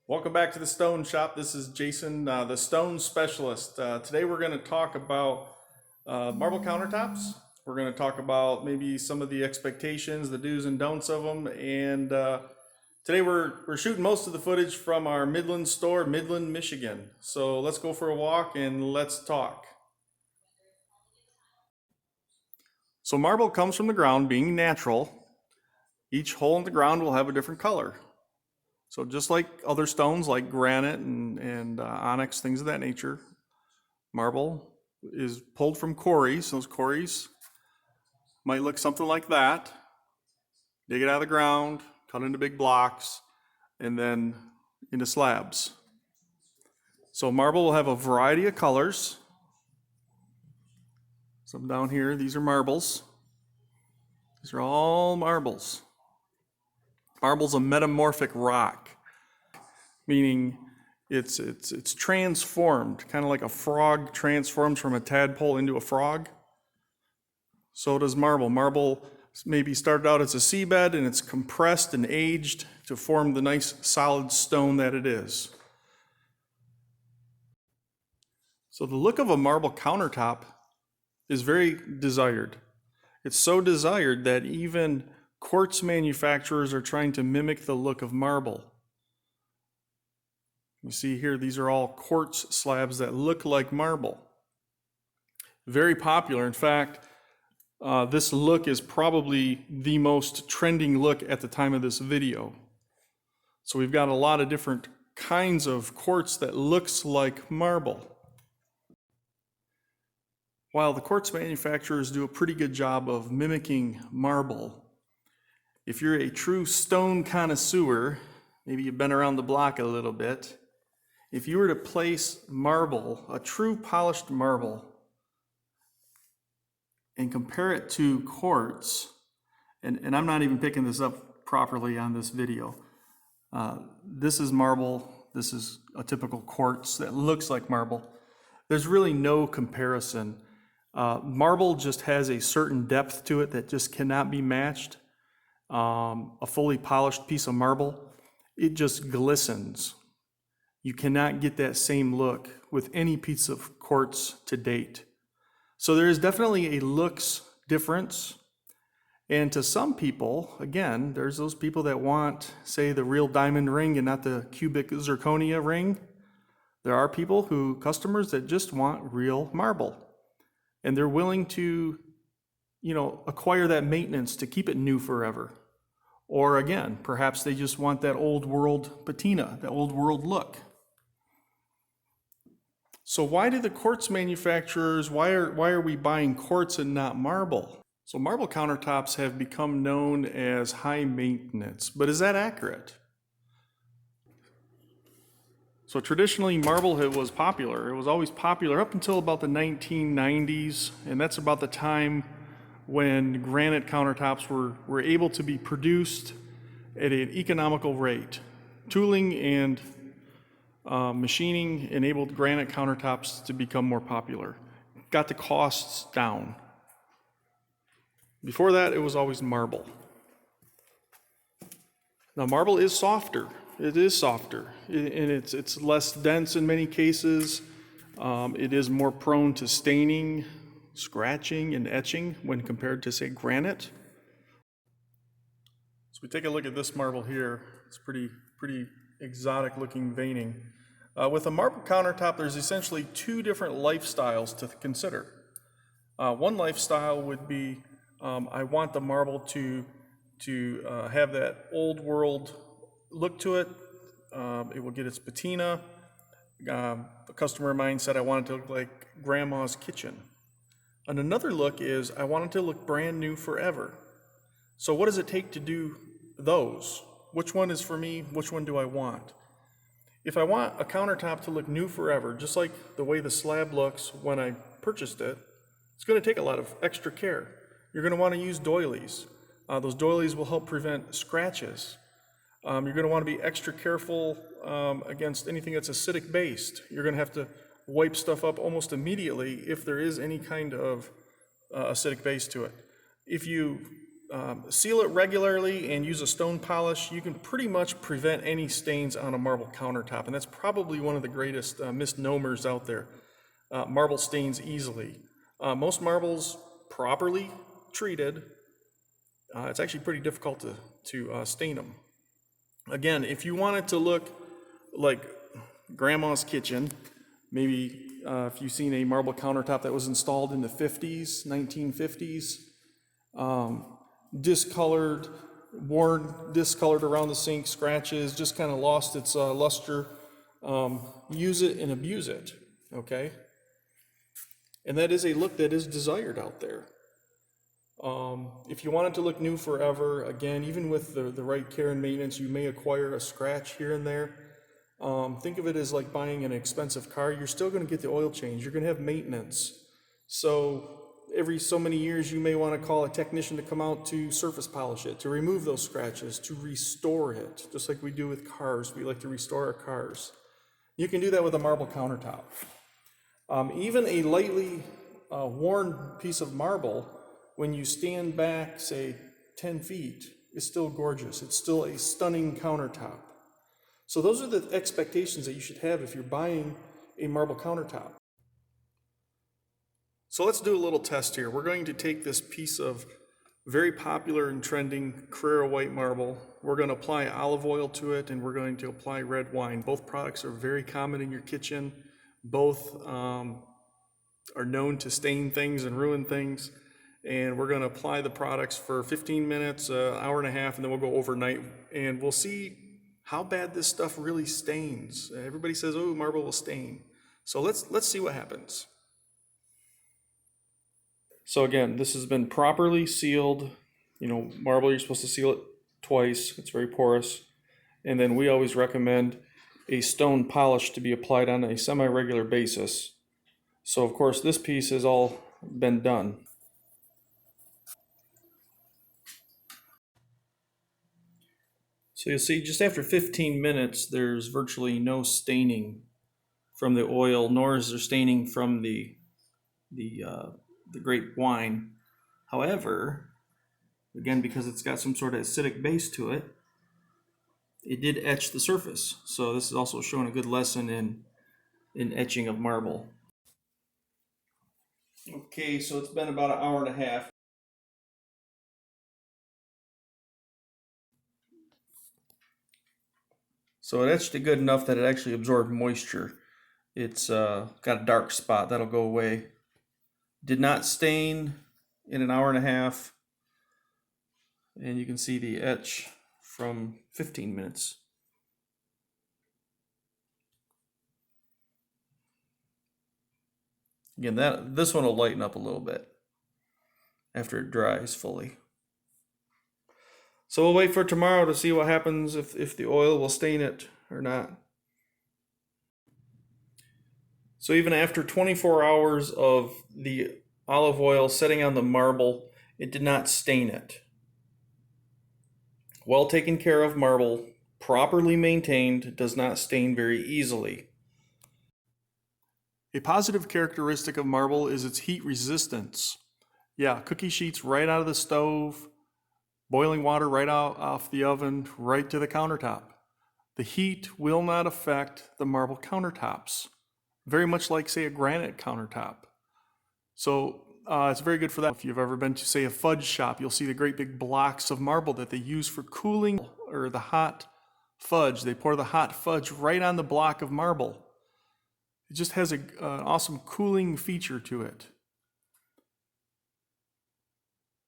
Welcome back to the Stone Shop. This is Jason, the Stone Specialist. Today we're going to talk about marble countertops. We're going to talk about maybe some of the expectations, the do's and don'ts of them. And today we're shooting most of the footage from our Midland store, Midland, Michigan. So let's go for a walk and let's talk. So marble comes from the ground, being natural. Each hole in the ground will have a different color. So just like other stones like granite and onyx, things of that nature, marble is pulled from quarries. Those quarries might look something like that. Dig it out of the ground, cut into big blocks, and then into slabs. So marble will have a variety of colors. Some down here, these are marbles. These are all marbles. Marble's a metamorphic rock, meaning it's transformed, kind of like a frog transforms from a tadpole into a frog. So does marble. Marble maybe started out as a seabed and it's compressed and aged to form the nice solid stone that it is. So the look of a marble countertop is very desired. It's so desired that even quartz manufacturers are trying to mimic the look of marble. You see here, these are all quartz slabs that look like marble. Very popular. In fact, this look is probably the most trending look at the time of this video. So we've got a lot of different kinds of quartz that looks like marble. While the quartz manufacturers do a pretty good job of mimicking marble, if you're a true stone connoisseur, maybe you've been around the block a little bit, if you were to place marble, a true polished marble, and compare it to quartz, and I'm not even picking this up properly on this video. This is marble, this is a typical quartz that looks like marble. There's really no comparison. Marble just has a certain depth to it that just cannot be matched. A fully polished piece of marble, it just glistens. You cannot get that same look with any piece of quartz to date. So there is definitely a looks difference. And to some people, again, there's those people that want, say, the real diamond ring and not the cubic zirconia ring. There are people customers that just want real marble. And they're willing to, acquire that maintenance to keep it new forever. Or again, perhaps they just want that old world patina, that old world look. So why do the quartz manufacturers, why are we buying quartz and not marble? So marble countertops have become known as high maintenance, but is that accurate? So traditionally marble was popular. It was always popular up until about the 1990s, and that's about the time when granite countertops were able to be produced at an economical rate. Tooling and machining enabled granite countertops to become more popular. Got the costs down. Before that, it was always marble. Now marble is softer. It is softer, and it's less dense in many cases. It is more prone to staining, scratching, and etching when compared to, say, granite. So we take a look at this marble here. It's pretty exotic looking veining. With a marble countertop, there's essentially two different lifestyles to consider. One lifestyle would be, I want the marble to have that old world look to it. It will get its patina. A customer of mine said, I want it to look like grandma's kitchen. And another look is, I want it to look brand new forever. So what does it take to do those? Which one is for me? Which one do I want? If I want a countertop to look new forever, just like the way the slab looks when I purchased it, it's going to take a lot of extra care. You're going to want to use doilies. Those doilies will help prevent scratches. You're going to want to be extra careful against anything that's acidic based. You're going to have to wipe stuff up almost immediately if there is any kind of acidic base to it. If you seal it regularly and use a stone polish, you can pretty much prevent any stains on a marble countertop. And that's probably one of the greatest misnomers out there. Marble stains easily. Most marbles, properly treated, it's actually pretty difficult to stain them. Again, if you want it to look like grandma's kitchen, maybe if you've seen a marble countertop that was installed in the 50s, 1950s, discolored, worn, discolored around the sink, scratches, just kind of lost its luster, use it and abuse it, okay? And that is a look that is desired out there. If you want it to look new forever, again, even with the right care and maintenance, you may acquire a scratch here and there. Think of it as like buying an expensive car. You're still going to get the oil change. You're going to have maintenance. So every so many years, you may want to call a technician to come out to surface polish it, to remove those scratches, to restore it, just like we do with cars. We like to restore our cars. You can do that with a marble countertop. Even a lightly worn piece of marble, when you stand back, say, 10 feet, is still gorgeous. It's still a stunning countertop. So those are the expectations that you should have if you're buying a marble countertop. So let's do a little test here. We're going to take this piece of very popular and trending Carrara white marble. We're going to apply olive oil to it, and we're going to apply red wine. Both products are very common in your kitchen. Both are known to stain things and ruin things. And we're going to apply the products for 15 minutes, an hour and a half, and then we'll go overnight, and we'll see how bad this stuff really stains. Everybody says, oh, marble will stain. So let's see what happens. So again, this has been properly sealed. You know, marble, you're supposed to seal it twice. It's very porous. And then we always recommend a stone polish to be applied on a semi-regular basis. So of course, this piece has all been done. So you'll see just after 15 minutes, there's virtually no staining from the oil, nor is there staining from the grape wine. However, again, because it's got some sort of acidic base to it, it did etch the surface. So this is also showing a good lesson in etching of marble. Okay, so it's been about an hour and a half. So it etched it good enough that it actually absorbed moisture. It's got a dark spot, that'll go away. Did not stain in an hour and a half. And you can see the etch from 15 minutes. Again, this one will lighten up a little bit after it dries fully. So we'll wait for tomorrow to see what happens if the oil will stain it or not. So even after 24 hours of the olive oil setting on the marble, it did not stain it. Well taken care of marble, properly maintained, does not stain very easily. A positive characteristic of marble is its heat resistance. Yeah, cookie sheets right out of the stove, boiling water right out off the oven, right to the countertop. The heat will not affect the marble countertops, very much like, say, a granite countertop. So it's very good for that. If you've ever been to, say, a fudge shop, you'll see the great big blocks of marble that they use for cooling or the hot fudge. They pour the hot fudge right on the block of marble. It just has an awesome cooling feature to it.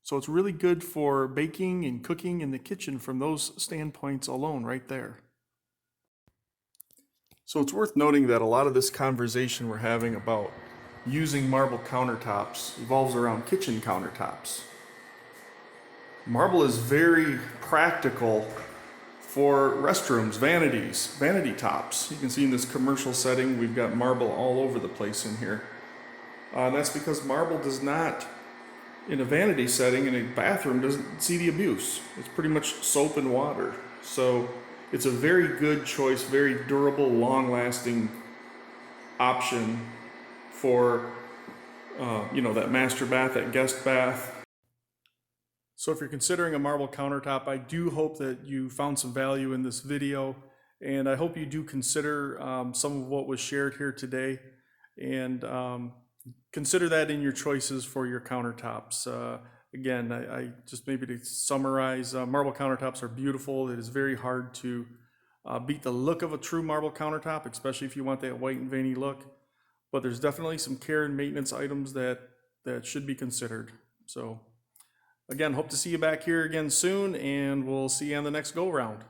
So it's really good for baking and cooking in the kitchen from those standpoints alone right there. So it's worth noting that a lot of this conversation we're having about using marble countertops evolves around kitchen countertops. Marble is very practical for restrooms, vanities, vanity tops. You can see in this commercial setting, we've got marble all over the place in here. And that's because marble does not, in a vanity setting, in a bathroom, doesn't see the abuse. It's pretty much soap and water. So it's a very good choice, very durable, long-lasting option for, that master bath, that guest bath. So if you're considering a marble countertop, I do hope that you found some value in this video, and I hope you do consider some of what was shared here today, and consider that in your choices for your countertops. Again, I just maybe to summarize, marble countertops are beautiful. It is very hard to beat the look of a true marble countertop, especially if you want that white and veiny look. But there's definitely some care and maintenance items that should be considered. So again, hope to see you back here again soon, and we'll see you on the next go round.